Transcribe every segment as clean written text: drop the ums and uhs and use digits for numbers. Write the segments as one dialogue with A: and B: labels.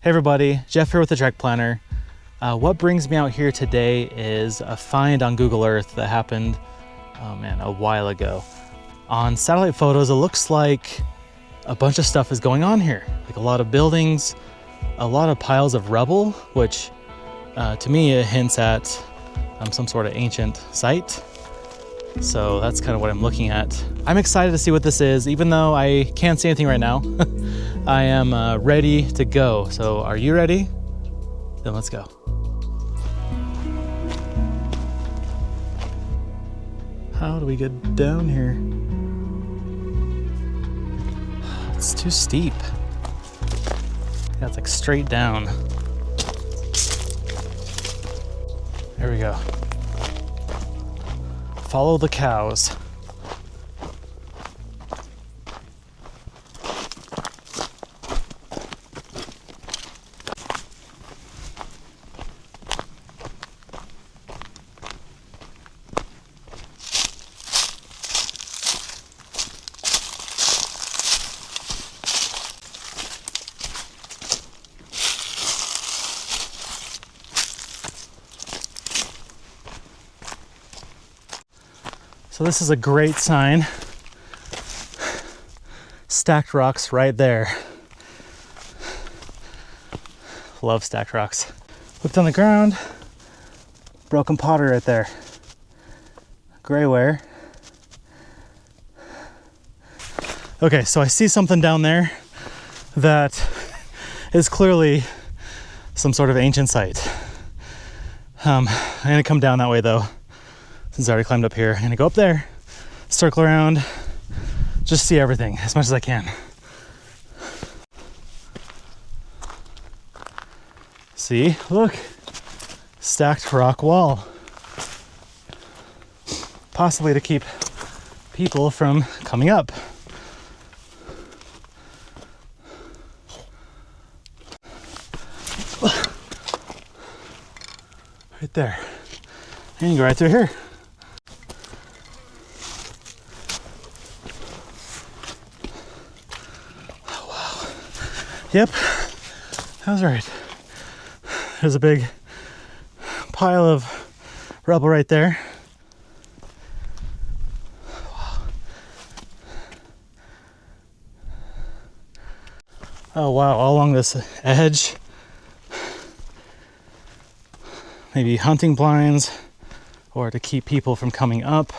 A: Hey everybody, Jeff here with the Trek Planner. What brings me out here today is a find on Google Earth that happened, a while ago. On satellite photos, it looks like a bunch of stuff is going on here. Like a lot of buildings, a lot of piles of rubble, which to me it hints at some sort of ancient site. So that's kind of what I'm looking at. I'm excited to see what this is, even though I can't see anything right now. I am ready to go. So are you ready? Then let's go. How do we get down here? It's too steep. Yeah, it's like straight down. There we go. Follow the cows. So this is a great sign. Stacked rocks right there. Love stacked rocks. Looked on the ground, broken pottery right there. Grayware. Okay, so I see something down there that is clearly some sort of ancient site. I'm gonna come down that way though. Since I already climbed up here, I'm gonna go up there, circle around, just see everything as much as I can. See, look, stacked rock wall. Possibly to keep people from coming up. Right there. And you go right through here. Yep, that was right. There's a big pile of rubble right there. Wow. Oh wow, all along this edge. Maybe hunting blinds or to keep people from coming up.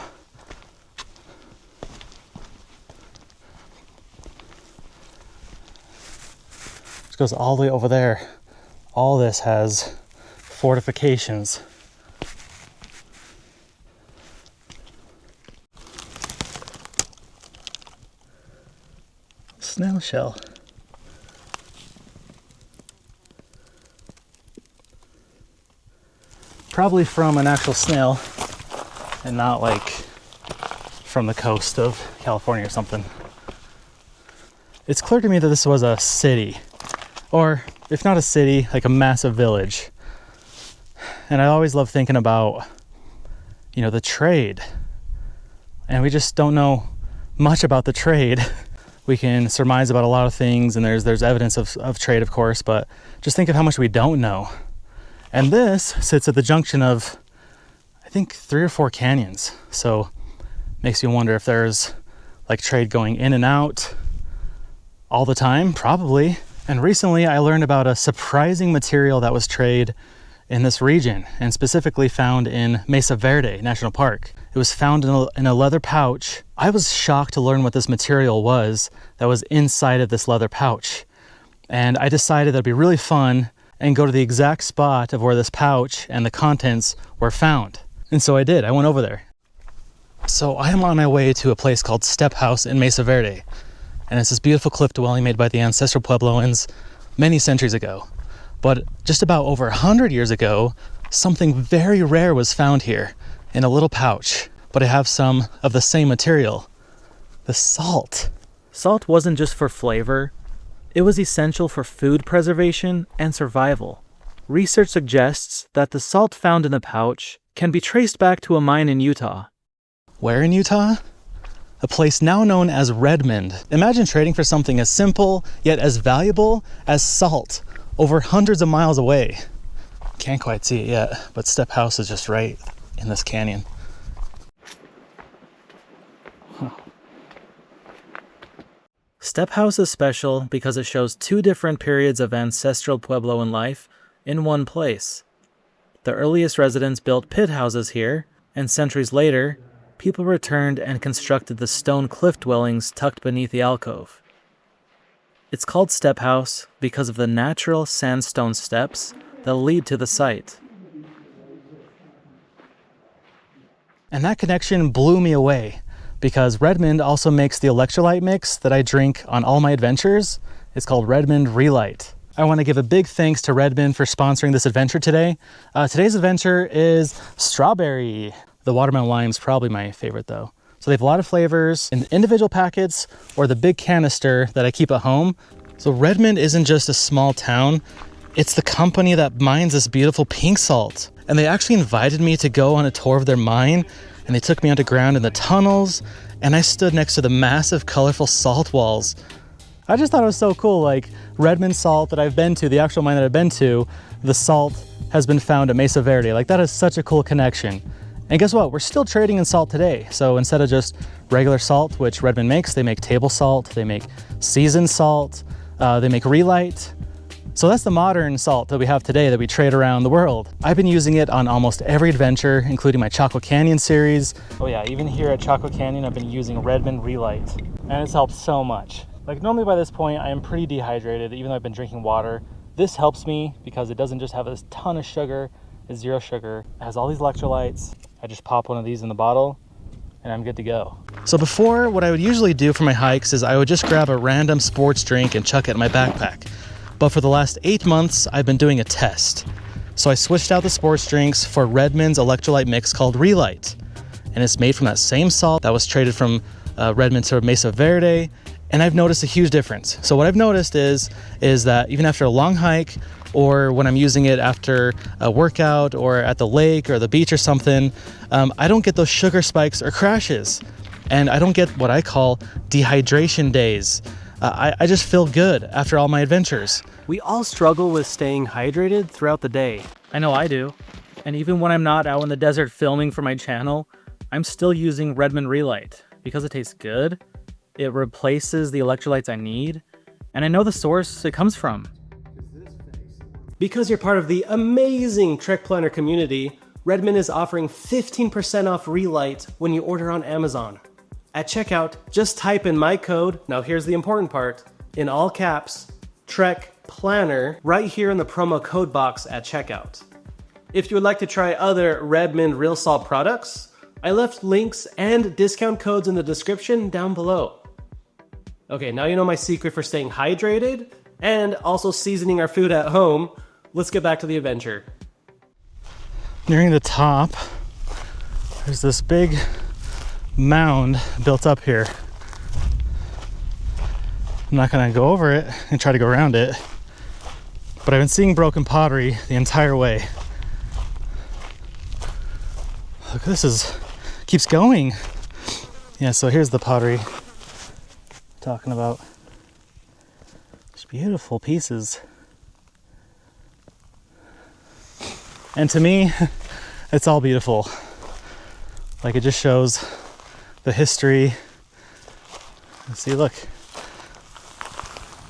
A: Goes all the way over there. All this has fortifications. Snail shell. Probably from an actual snail and not like from the coast of California or something. It's clear to me that this was a city. Or if not a city, like a massive village. And I always love thinking about, the trade. And we just don't know much about the trade. We can surmise about a lot of things, and there's evidence of trade, of course, but just think of how much we don't know. And this sits at the junction of, I think, 3 or 4 canyons. So makes you wonder if there's like trade going in and out all the time, probably. And recently I learned about a surprising material that was traded in this region, and specifically found in Mesa Verde National Park. It was found in a leather pouch. I was shocked to learn what this material was that was inside of this leather pouch. And I decided that'd be really fun and go to the exact spot of where this pouch and the contents were found. And so I did, I went over there. So I am on my way to a place called Step House in Mesa Verde. And it's this beautiful cliff dwelling made by the ancestral Puebloans many centuries ago. But just about over 100 years ago, something very rare was found here in a little pouch. But I have some of the same material, the salt. Salt wasn't just for flavor, it was essential for food preservation and survival. Research suggests that the salt found in the pouch can be traced back to a mine in Utah. Where in Utah? A place now known as Redmond. Imagine trading for something as simple, yet as valuable as salt. over hundreds of miles away. Can't quite see it yet, but Step House is just right in this canyon. Step House is special because it shows two different periods of ancestral Puebloan life in one place. The earliest residents built pit houses here, and centuries later, people returned and constructed the stone cliff dwellings tucked beneath the alcove. It's called Step House because of the natural sandstone steps that lead to the site. And that connection blew me away, because Redmond also makes the electrolyte mix that I drink on all my adventures. It's called Redmond Re-Lyte. I want to give a big thanks to Redmond for sponsoring this adventure today. Today's adventure is strawberry. The watermelon lime is probably my favorite though. So they have a lot of flavors in individual packets or the big canister that I keep at home. So Redmond isn't just a small town, it's the company that mines this beautiful pink salt. And they actually invited me to go on a tour of their mine, and they took me underground in the tunnels, and I stood next to the massive colorful salt walls. I just thought it was so cool. Like, Redmond salt that I've been to, the actual mine that I've been to, the salt has been found at Mesa Verde. Like, that is such a cool connection. And guess what? We're still trading in salt today. So instead of just regular salt, which Redmond makes, they make table salt, they make seasoned salt, they make Re-Lyte. So that's the modern salt that we have today that we trade around the world. I've been using it on almost every adventure, including my Chaco Canyon series. Oh yeah, even here at Chaco Canyon, I've been using Redmond Re-Lyte, and it's helped so much. Like, normally by this point, I am pretty dehydrated, even though I've been drinking water. This helps me because it doesn't just have a ton of sugar, it's zero sugar. It has all these electrolytes. I just pop one of these in the bottle, and I'm good to go. So before, what I would usually do for my hikes is I would just grab a random sports drink and chuck it in my backpack. But for the last 8 months, I've been doing a test. So I switched out the sports drinks for Redmond's electrolyte mix called Re-Lyte. And it's made from that same salt that was traded from Redmond to Mesa Verde. And I've noticed a huge difference. So what I've noticed is that even after a long hike, or when I'm using it after a workout or at the lake or the beach or something, I don't get those sugar spikes or crashes. And I don't get what I call dehydration days. I just feel good after all my adventures. We all struggle with staying hydrated throughout the day. I know I do. And even when I'm not out in the desert filming for my channel, I'm still using Redmond Re-Lyte because it tastes good, it replaces the electrolytes I need, and I know the source it comes from. Because you're part of the amazing Trek Planner community, Redmond is offering 15% off Re-Lyte when you order on Amazon. At checkout, just type in my code, now here's the important part, in all caps, Trek Planner, right here in the promo code box at checkout. If you would like to try other Redmond Real Salt products, I left links and discount codes in the description down below. Okay, now you know my secret for staying hydrated and also seasoning our food at home. Let's get back to the adventure. Nearing the top, there's this big mound built up here. I'm not gonna go over it and try to go around it, but I've been seeing broken pottery the entire way. Look, this keeps going. Yeah, so here's the pottery I'm talking about. It's beautiful pieces. And to me, it's all beautiful. Like, it just shows the history. See, look,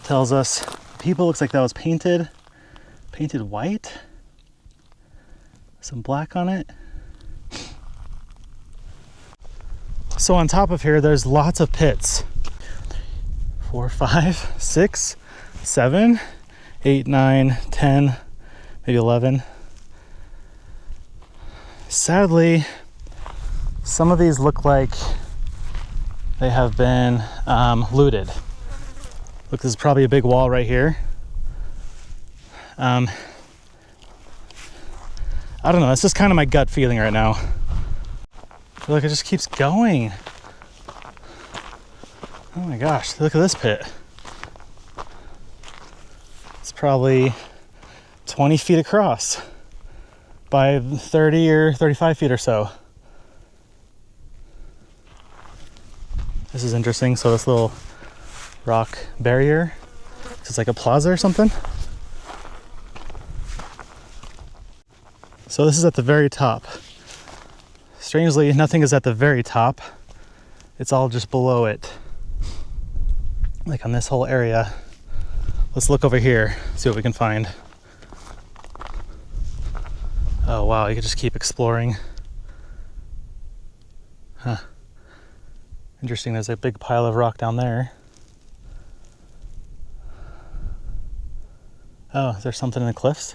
A: tells us people, looks like that was painted white, some black on it. So on top of here, there's lots of pits. 4, 5, 6, 7, 8, 9, 10, maybe 11. Sadly, some of these look like they have been looted. Look, this is probably a big wall right here. I don't know, it's just kind of my gut feeling right now. Look, it just keeps going. Oh my gosh, look at this pit. It's probably 20 feet across by 30 or 35 feet or so. This is interesting. So this little rock barrier, this is like a plaza or something. So this is at the very top. Strangely, nothing is at the very top. It's all just below it. Like on this whole area. Let's look over here, see what we can find. Oh wow, you could just keep exploring. Huh. Interesting, there's a big pile of rock down there. Oh, is there something in the cliffs?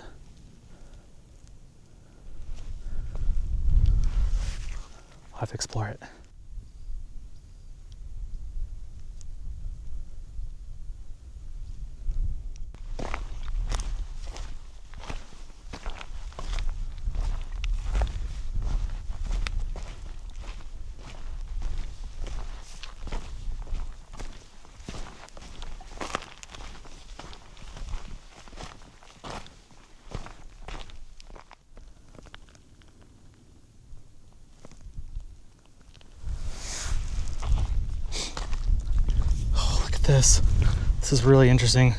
A: I'll have to explore it. This is really interesting.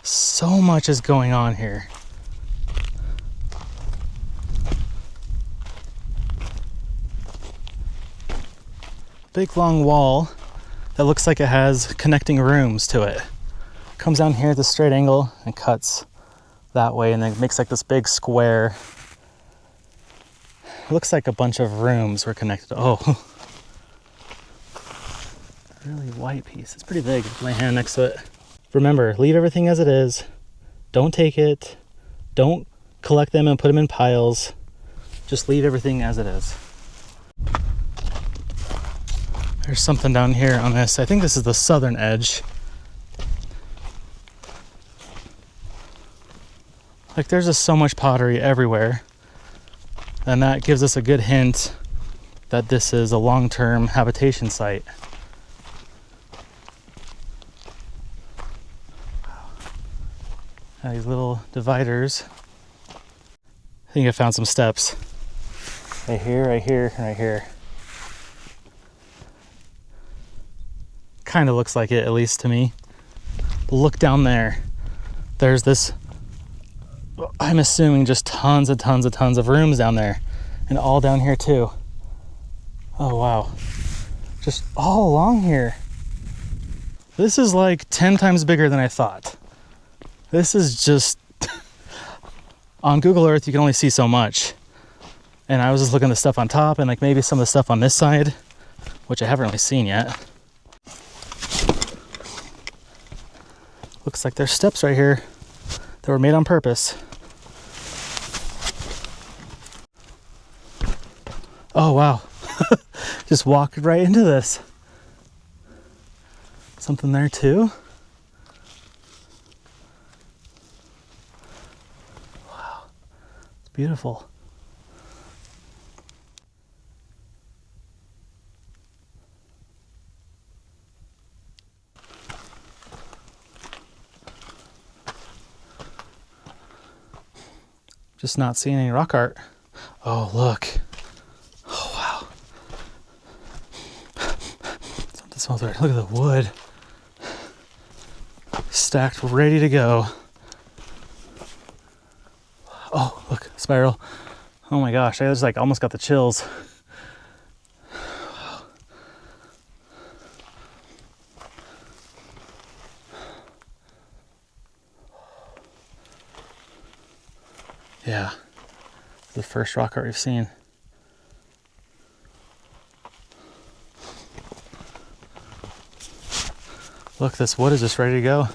A: So much is going on here. Big long wall that looks like it has connecting rooms to it. Comes down here at the straight angle and cuts that way, and then makes like this big square. It looks like a bunch of rooms were connected. Oh, really white piece. It's pretty big. Put my hand next to it. Remember, leave everything as it is. Don't take it. Don't collect them and put them in piles. Just leave everything as it is. There's something down here on this. I think this is the southern edge. Like there's just so much pottery everywhere. And that gives us a good hint that this is a long-term habitation site. Wow. These little dividers. I think I found some steps. Right here, right here, and right here. Kind of looks like it, at least to me. But look down there. There's this, I'm assuming just tons of rooms down there, and all down here too. Oh wow, just all along here. This is like 10 times bigger than I thought. This is just, on Google Earth you can only see so much. And I was just looking at the stuff on top and like maybe some of the stuff on this side, which I haven't really seen yet. Looks like there's steps right here that were made on purpose. Oh wow, just walked right into this. Something there too. Wow, it's beautiful. Just not seeing any rock art. Oh, look. Oh, wow. Something smells weird. Look at the wood. Stacked, ready to go. Oh, look, spiral. Oh my gosh, I just like almost got the chills. Yeah, the first rock art we've seen. Look, this wood is just ready to go.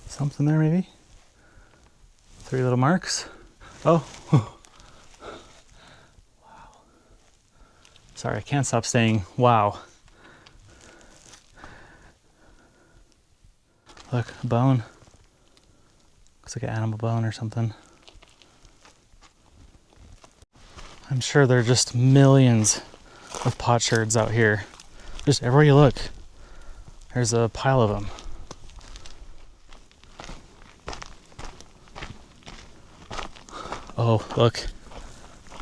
A: Something there maybe? 3 little marks. Oh. Wow. Sorry, I can't stop saying wow. Look, a bone. Looks like an animal bone or something. I'm sure there are just millions of potsherds out here. Just everywhere you look, there's a pile of them. Oh, look.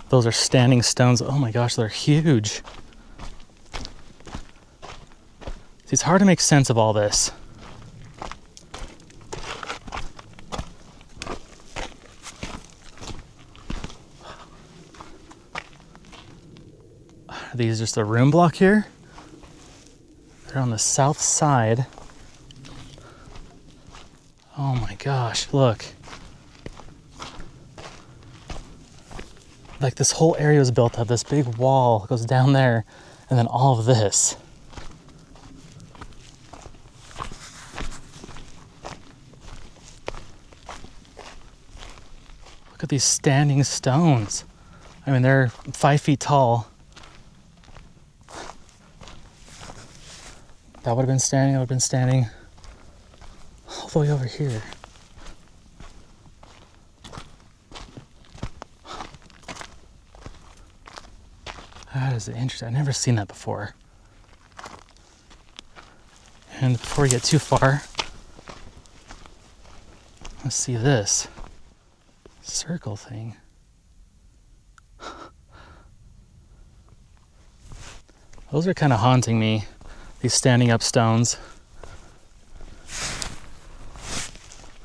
A: Those are standing stones. Oh my gosh, they're huge. It's hard to make sense of all this. Are these just a room block here? They're on the south side. Oh my gosh, look. Like this whole area was built up. This big wall goes down there, and then all of this. Look at these standing stones. I mean, they're 5 feet tall. That would have been standing, that would have been standing all the way over here. That is interesting. I've never seen that before. And before we get too far, let's see this circle thing. Those are kind of haunting me, these standing up stones.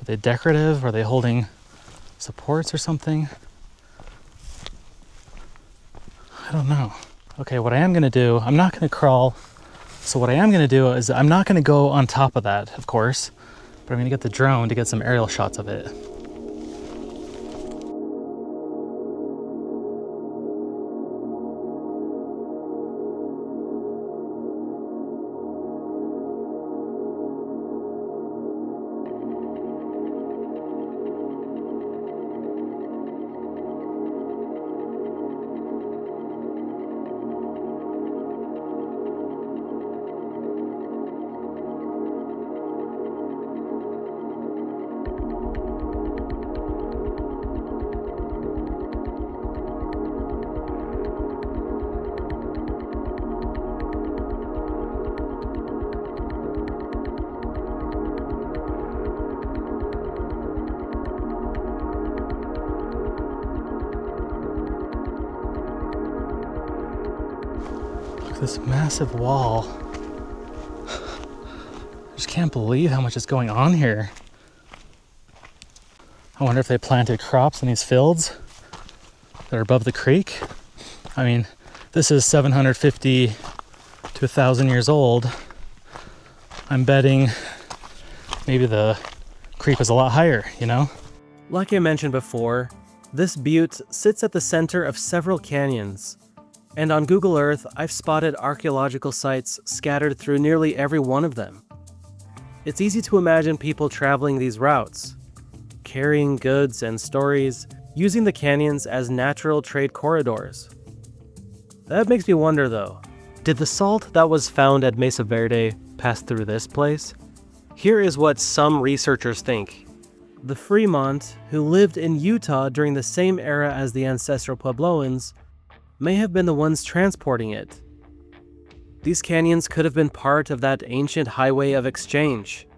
A: Are they decorative? Are they holding supports or something? I don't know. Okay, what I am gonna do, I'm not gonna crawl. So what I am gonna do is I'm not gonna go on top of that, of course, but I'm gonna get the drone to get some aerial shots of it. This massive wall. I just can't believe how much is going on here. I wonder if they planted crops in these fields that are above the creek. I mean, this is 750 to 1,000 years old. I'm betting maybe the creek was a lot higher, you know?
B: Like I mentioned before, this butte sits at the center of several canyons. And on Google Earth, I've spotted archaeological sites scattered through nearly every one of them. It's easy to imagine people traveling these routes, carrying goods and stories, using the canyons as natural trade corridors. That makes me wonder though, did the salt that was found at Mesa Verde pass through this place? Here is what some researchers think. The Fremont, who lived in Utah during the same era as the ancestral Puebloans, may have been the ones transporting it. These canyons could have been part of that ancient highway of exchange,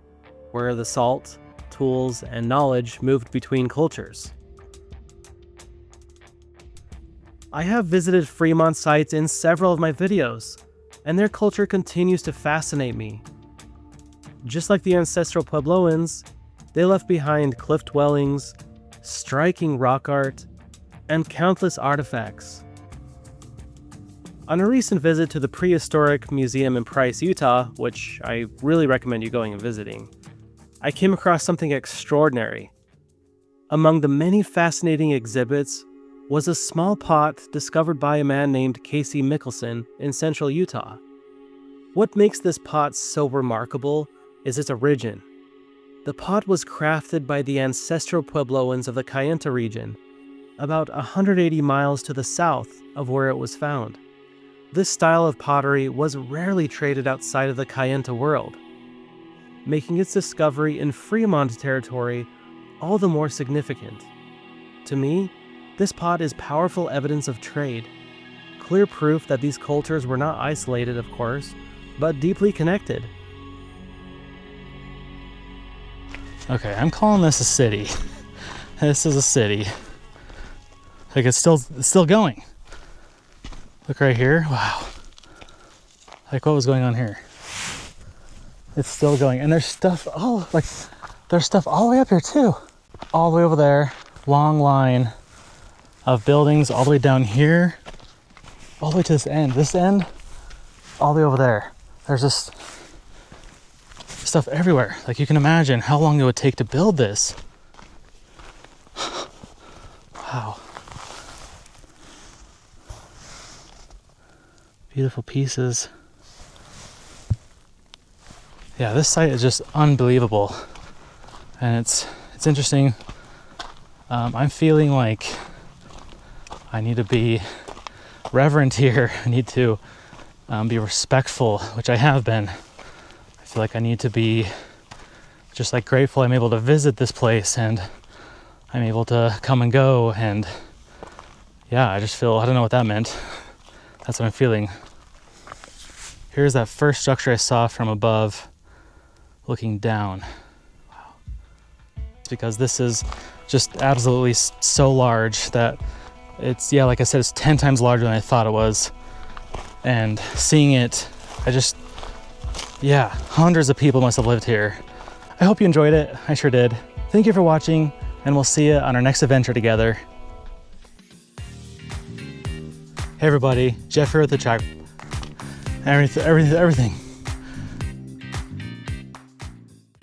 B: where the salt, tools, and knowledge moved between cultures. I have visited Fremont sites in several of my videos, and their culture continues to fascinate me. Just like the ancestral Puebloans, they left behind cliff dwellings, striking rock art, and countless artifacts. On a recent visit to the Prehistoric Museum in Price, Utah, which I really recommend you going and visiting, I came across something extraordinary. Among the many fascinating exhibits was a small pot discovered by a man named Casey Mickelson in central Utah. What makes this pot so remarkable is its origin. The pot was crafted by the ancestral Puebloans of the Kayenta region, about 180 miles to the south of where it was found. This style of pottery was rarely traded outside of the Kayenta world, making its discovery in Fremont territory all the more significant. To me, this pot is powerful evidence of trade, clear proof that these cultures were not isolated, of course, but deeply connected.
A: Okay, I'm calling this a city. This is a city. Like it's still going. Look right here. Wow. Like what was going on here? It's still going. And there's stuff, oh, like, there's stuff all the way up here too. All the way over there, long line of buildings all the way down here, all the way to this end, all the way over there. There's just stuff everywhere. Like, you can imagine how long it would take to build this. Wow. Beautiful pieces. Yeah, this site is just unbelievable. And it's interesting. I'm feeling like I need to be reverent here. I need to be respectful, which I have been. I feel like I need to be just like grateful I'm able to visit this place and I'm able to come and go. And yeah, I just feel, I don't know what that meant. That's what I'm feeling. Here's that first structure I saw from above looking down. Wow. It's because this is just absolutely so large that it's, yeah, like I said, it's 10 times larger than I thought it was. And seeing it, yeah, hundreds of people must have lived here. I hope you enjoyed it. I sure did. Thank you for watching, and we'll see you on our next adventure together. Hey everybody, Jeff here with the track. Everything.